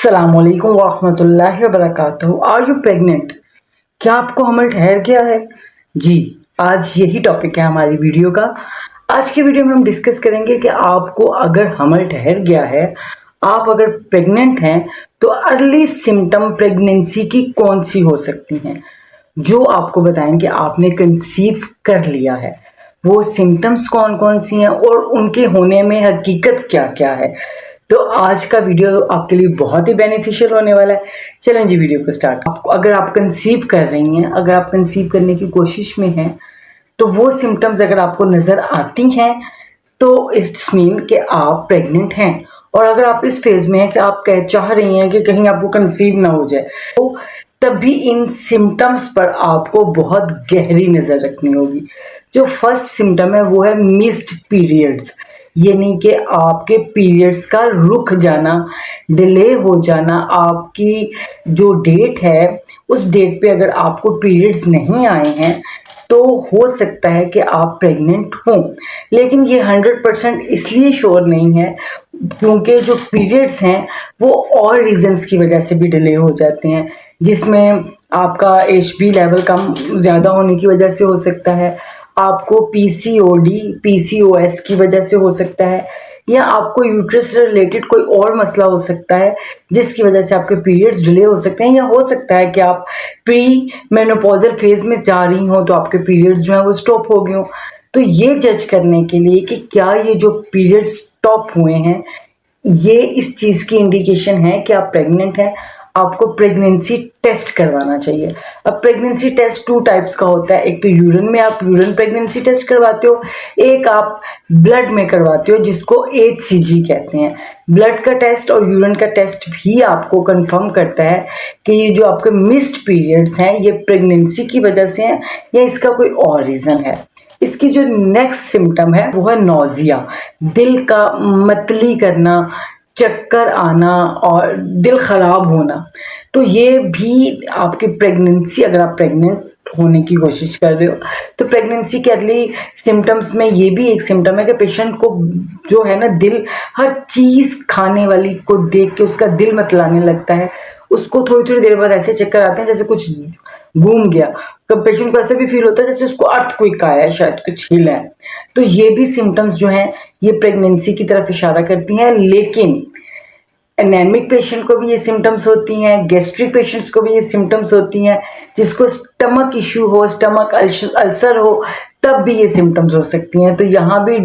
अस्सलामुअलैकुम वरहमतुल्लाहि वबरकातुहू। Are you pregnant? क्या आपको हमल ठहर गया है? जी, आज यही टॉपिक है हमारी वीडियो का। आज की वीडियो में हम डिस्कस करेंगे कि आपको अगर हमल ठहर गया है, आप अगर प्रेग्नेंट हैं, तो अर्ली सिम्टम प्रेगनेंसी की कौन सी हो सकती हैं, जो आपको बताएंगे आपने कंसीव कर लिया है। वो सिम्टम्स कौन कौन सी हैं और उनके होने में हकीकत क्या क्या है। तो आज का वीडियो आपके लिए बहुत ही बेनिफिशियल होने वाला है। चलें जी, वीडियो को स्टार्ट। आपको अगर आप कंसीव कर रही हैं, अगर आप कंसीव करने की कोशिश में हैं, तो वो सिम्टम्स अगर आपको नज़र आती हैं तो इट्स मीन कि आप प्रेग्नेंट हैं। और अगर आप इस फेज में हैं कि आप चाह रही हैं कि कहीं आपको कंसीव ना हो जाए, तो तभी इन सिम्टम्स पर आपको बहुत गहरी नज़र रखनी होगी। जो फर्स्ट सिम्टम है वो है मिस्ड पीरियड्स, यानी कि आपके पीरियड्स का रुक जाना, डिले हो जाना। आपकी जो डेट है उस डेट पे अगर आपको पीरियड्स नहीं आए हैं तो हो सकता है कि आप प्रेग्नेंट हों। लेकिन ये 100% इसलिए श्योर नहीं है क्योंकि जो पीरियड्स हैं वो और रीजंस की वजह से भी डिले हो जाते हैं, जिसमें आपका एचबी लेवल कम ज़्यादा होने की वजह से हो सकता है, आपको पीसीओडी पीसीओएस की वजह से हो सकता है, या आपको यूट्रस से रिलेटेड कोई और मसला हो सकता है जिसकी वजह से आपके पीरियड्स डिले हो सकते हैं। या हो सकता है कि आप प्री मेनोपॉजल फेज में जा रही हो तो आपके पीरियड्स जो है वो स्टॉप हो गए हो। तो ये जज करने के लिए कि क्या ये जो पीरियड्स स्टॉप हुए हैं ये इस चीज़ की इंडिकेशन है कि आप प्रेग्नेंट हैं, आपको प्रेगनेंसी टेस्ट करवाना चाहिए। अब प्रेगनेंसी टेस्ट 2 टाइप्स का होता है। एक तो यूरिन में आप यूरिन प्रेगनेंसी टेस्ट करवाते हो, एक आप ब्लड में करवाते हो जिसको HCG कहते हैं। ब्लड का टेस्ट और यूरिन का टेस्ट भी आपको कंफर्म करता है कि ये जो आपके मिस्ड पीरियड्स हैं ये प्रेगनेंसी की वजह से हैं या इसका कोई और रीज़न है। इसकी जो नेक्स्ट सिम्टम है वो है नौजिया, दिल का मतली करना, चक्कर आना और दिल खराब होना। तो ये भी आपकी प्रेगनेंसी, अगर आप प्रेग्नेंट होने की कोशिश कर रहे हो तो प्रेगनेंसी के अर्ली सिम्टम्स में ये भी एक सिम्टम है कि पेशेंट को जो है ना, दिल हर चीज़ खाने वाली को देख के उसका दिल मतलाने लगता है। उसको थोड़ी थोड़ी देर बाद ऐसे चक्कर आते हैं जैसे कुछ घूम गया। कब पेशेंट को ऐसा भी फील होता है जैसे उसको अर्थक्वेक आया है, शायद कुछ हिला है। तो ये भी सिम्टम्स जो हैं ये प्रेगनेंसी की तरफ इशारा करती हैं। लेकिन एनेमिक पेशेंट को भी ये सिम्टम्स होती हैं, गैस्ट्रिक पेशेंट्स को भी ये सिम्टम्स होती हैं, जिसको स्टमक इशू हो, स्टमक अल्सर हो, तब भी ये सिम्टम्स हो सकती हैं। तो यहाँ भी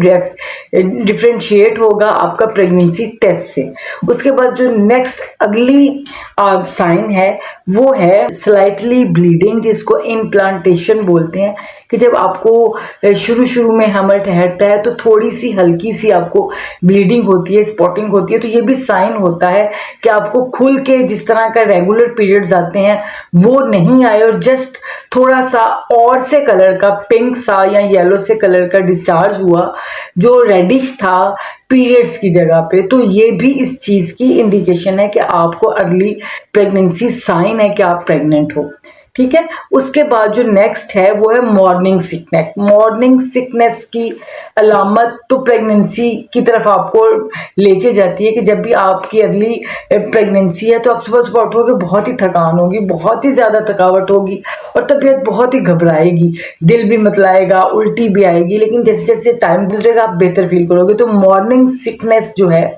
डिफ्रेंशिएट होगा आपका प्रेगनेंसी टेस्ट से। उसके बाद जो नेक्स्ट अगली साइन है वो है स्लाइटली ब्लीडिंग, जिसको इम्प्लांटेशन बोलते हैं। कि जब आपको शुरू शुरू में हमल ठहरता है तो थोड़ी सी हल्की सी आपको ब्लीडिंग होती है, स्पॉटिंग होती है, तो ये भी साइन होता है कि आपको खुल के जिस तरह का रेगुलर पीरियड्स आते हैं वो नहीं आए और जस्ट थोड़ा सा और से कलर का, पिंक सा या येलो से कलर का डिस्चार्ज हुआ जो रेडिश था पीरियड्स की जगह पे। तो ये भी इस चीज़ की इंडिकेशन है कि आपको अर्ली प्रेगनेंसी साइन है कि आप प्रेग्नेंट हो। ठीक है। उसके बाद जो नेक्स्ट है वो है मॉर्निंग सिकनेस। मॉर्निंग सिकनेस की अलामत तो प्रेगनेंसी की तरफ आपको लेके जाती है कि जब भी आपकी अर्ली प्रेगनेंसी है तो आप सुबह सुबह उठोगे, बहुत ही थकान होगी, बहुत ही ज़्यादा थकावट होगी और तबीयत बहुत ही घबराएगी, दिल भी मतलाएगा, उल्टी भी आएगी। लेकिन जैसे जैसे टाइम गुजरेगा आप बेहतर फील करोगे। तो मॉर्निंग सिकनेस जो है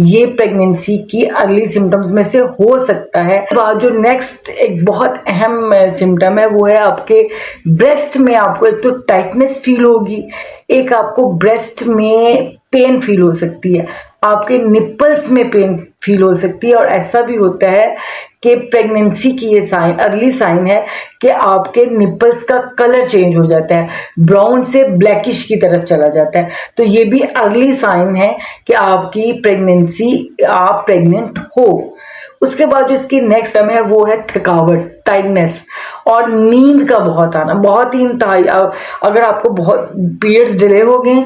ये प्रेगनेंसी की अर्ली सिम्टम्स में से हो सकता है। बाद जो नेक्स्ट एक बहुत अहम सिम्टम है वो है आपके ब्रेस्ट में आपको एक तो टाइटनेस फील होगी, एक आपको ब्रेस्ट में पेन फील हो सकती है, आपके निप्पल्स में पेन फील हो सकती है। और ऐसा भी होता है कि प्रेगनेंसी की ये साइन, अर्ली साइन है कि आपके निप्पल्स का कलर चेंज हो जाता है, ब्राउन से ब्लैकिश की तरफ चला जाता है। तो ये भी अर्ली साइन है कि आपकी प्रेगनेंसी, आप प्रेग्नेंट हो। उसके बाद जो इसकी नेक्स्ट टर्म है वो है थकावट, टाइटनेस और नींद का बहुत आना, बहुत ही इंतहाई। अगर आपको बहुत पीरियड्स डिले हो गए,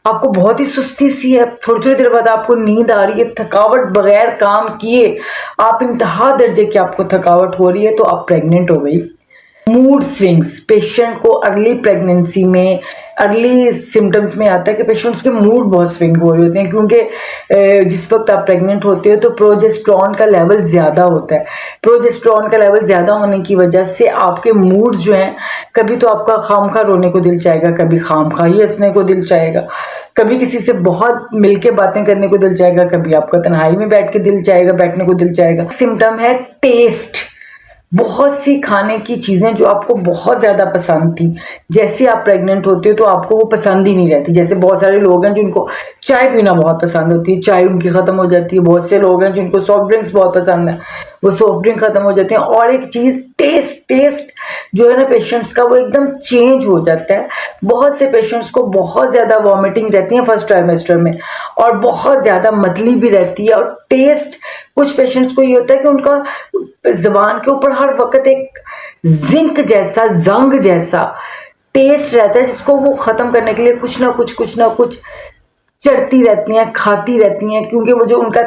आपको बहुत ही सुस्ती सी है, थोड़ी थोड़ी देर बाद आपको नींद आ रही है, थकावट बगैर काम किए आप इंतहा दर्जे की आपको थकावट हो रही है, तो आप प्रेग्नेंट हो गई। मूड स्विंग्स पेशेंट को अर्ली प्रेगनेंसी में, अर्ली सिम्टम्स में आता है कि पेशेंट्स के मूड बहुत स्विंग हो रहे होते हैं, क्योंकि जिस वक्त आप प्रेग्नेंट होते हो तो प्रोजेस्टेरॉन का लेवल ज़्यादा होता है। प्रोजेस्टेरॉन का लेवल ज़्यादा होने की वजह से आपके मूड्स जो हैं, कभी तो आपका खामखा रोने को दिल चाहेगा, कभी खामखा ही हंसने को दिल चाहेगा, कभी किसी से बहुत मिलके बातें करने को दिल चाहेगा, कभी आपका तन्हाई में बैठ के दिल चाहेगा, बैठने को दिल चाहेगा। सिम्टम है टेस्ट। बहुत सी खाने की चीज़ें जो आपको बहुत ज़्यादा पसंद थी, जैसे आप प्रेग्नेंट होते हो तो आपको वो पसंद ही नहीं रहती। जैसे बहुत सारे लोग हैं जिनको चाय पीना बहुत पसंद होती है, चाय उनकी ख़त्म हो जाती है। बहुत से लोग हैं जिनको सॉफ्ट ड्रिंक्स बहुत पसंद है, वो सॉफ्ट ड्रिंक ख़त्म हो जाती हैं। और एक चीज़ टेस्ट जो है ना पेशेंट्स का, वो एकदम चेंज हो जाता है। बहुत से पेशेंट्स को बहुत ज़्यादा वॉमिटिंग रहती है फर्स्ट ट्राइमेस्टर में, और बहुत ज़्यादा मतली भी रहती है। और टेस्ट, कुछ पेशेंट्स को ये होता है कि उनका ज़बान के ऊपर हर वक्त एक जिंक जैसा, जंग जैसा टेस्ट रहता है, जिसको वो ख़त्म करने के लिए कुछ ना कुछ चढ़ती रहती हैं, खाती रहती हैं, क्योंकि वो जो उनका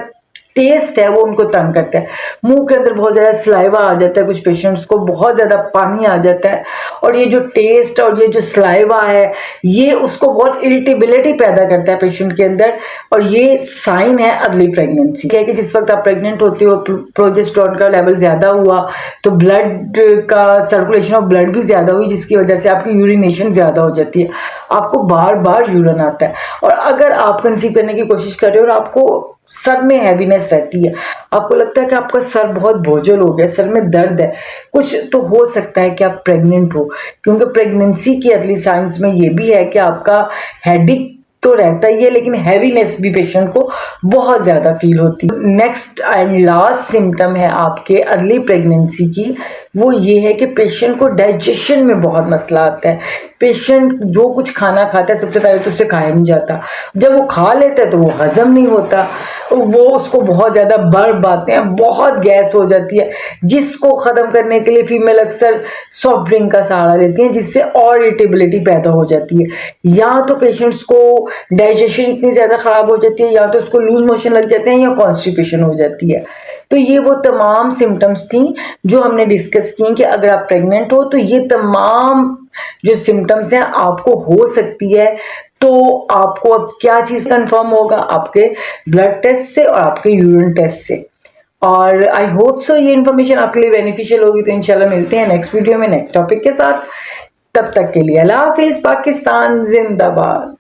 टेस्ट है वो उनको तंग करता है। मुंह के अंदर बहुत ज़्यादा सलाइवा आ जाता है, कुछ पेशेंट्स को बहुत ज़्यादा पानी आ जाता है, और ये जो टेस्ट और ये जो सलाइवा है ये उसको बहुत इरिटेबिलिटी पैदा करता है पेशेंट के अंदर। और ये साइन है अर्ली प्रेगनेंसी। क्या है कि जिस वक्त आप प्रेग्नेंट होते हो, प्रोजेस्टेरॉन का लेवल ज़्यादा हुआ तो ब्लड का सर्कुलेशन ऑफ ब्लड भी ज़्यादा हुई, जिसकी वजह से आपकी यूरिनेशन ज़्यादा हो जाती है, आपको बार बार यूरिन आता है। और अगर आप कंसीव करने की कोशिश कर रहे हो और आपको सर में हैवीनेस रहती है, आपको लगता है कि आपका सर बहुत बोझल हो गया, सर में दर्द है, कुछ तो हो सकता है कि आप प्रेग्नेंट हो। क्योंकि प्रेगनेंसी की अर्ली साइंस में ये भी है कि आपका हेडेक तो रहता ही है, लेकिन हैवीनेस भी पेशेंट को बहुत ज़्यादा फील होती है। नेक्स्ट एंड लास्ट सिम्टम है आपके अर्ली प्रेगनेंसी की, वो ये है कि पेशेंट को डाइजेशन में बहुत मसला आता है। पेशेंट जो कुछ खाना खाता है, सबसे पहले तो उससे खाया नहीं जाता, जब वो खा लेता है तो वो हजम नहीं होता, वो उसको बहुत ज़्यादा बर्फ आते हैं, बहुत गैस हो जाती है, जिसको ख़त्म करने के लिए फीमेल अक्सर सॉफ्ट ड्रिंक का सहारा लेती हैं, जिससे और इरिटेबिलिटी पैदा हो जाती है। या तो पेशेंट्स को डाइजेशन इतनी ज़्यादा ख़राब हो जाती है, या तो उसको लूज मोशन लग जाते हैं, या कॉन्स्टिपेशन हो जाती है। तो ये वो तमाम सिम्टम्स थी जो हमने डिस्कस की कि अगर आप प्रेग्नेंट हो तो ये तमाम जो सिम्टम्स हैं आपको हो सकती है। तो आपको अब क्या चीज़ कंफर्म होगा? आपके ब्लड टेस्ट से और आपके यूरिन टेस्ट से। और आई होप सो ये इन्फॉर्मेशन आपके लिए बेनिफिशियल होगी। तो इंशाल्लाह मिलते हैं नेक्स्ट वीडियो में नेक्स्ट टॉपिक के साथ। तब तक के लिए अल्लाह हाफिज़। पाकिस्तान जिंदाबाद।